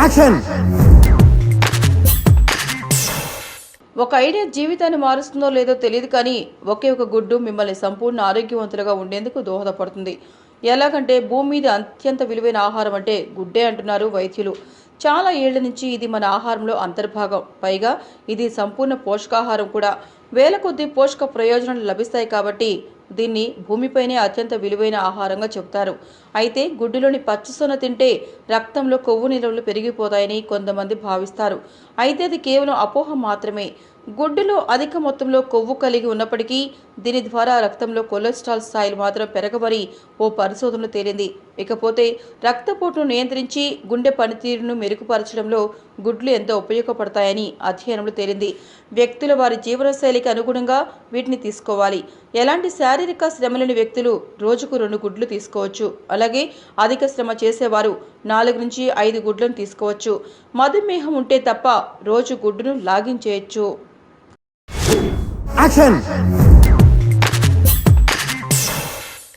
Action. ఒక idea జీవితాన్ని మారుస్తుందో లేదో తెలియదు, కానీ ఒకే ఒక గుడ్డు మిమ్మల్ని సంపూర్ణ ఆరోగ్యవంతులుగా ఉండేందుకు దోహదపడుతుంది. ఎలాగంటే భూమి మీద అత్యంత విలువైన ఆహారం అంటే గుడ్డే అంటున్నారు వైద్యులు. చాలా ఏళ్ల నుంచి ఇది మన ఆహారంలో అంతర్భాగం. పైగా ఇది సంపూర్ణ పోషకాహారం కూడా. వేల కొద్దీ పోషక ప్రయోజనాలు లభిస్తాయి కాబట్టి దీన్ని భూమిపైనే అత్యంత విలువైన ఆహారంగా చెబుతారు. అయితే గుడ్డులోని పచ్చసొన తింటే రక్తంలో కొవ్వు నిల్వలు పెరిగిపోతాయని కొంతమంది భావిస్తారు. అయితే అది కేవలం అపోహ మాత్రమే. గుడ్డులో అధిక మొత్తంలో కొవ్వు కలిగి ఉన్నప్పటికీ దీని ద్వారా రక్తంలో కొలెస్ట్రాల్ స్థాయిలు మాత్రం పెరగవని ఓ పరిశోధనలో తేలింది. ఇకపోతే రక్తపోటును నియంత్రించి గుండె పనితీరును మెరుగుపరచడంలో గుడ్లు ఎంతో ఉపయోగపడతాయని అధ్యయనంలో తేలింది. వ్యక్తుల వారి జీవనశైలికి అనుగుణంగా వీటిని తీసుకోవాలి. ఎలాంటి శారీరక శ్రమ లేని వ్యక్తులు రోజుకు 2 గుడ్లు తీసుకోవచ్చు. అలాగే అధిక శ్రమ చేసేవారు 4 నుంచి 5 గుడ్లను తీసుకోవచ్చు. మధుమేహం ఉంటే తప్ప రోజు గుడ్డును లాగించేయచ్చు. యాక్షన్.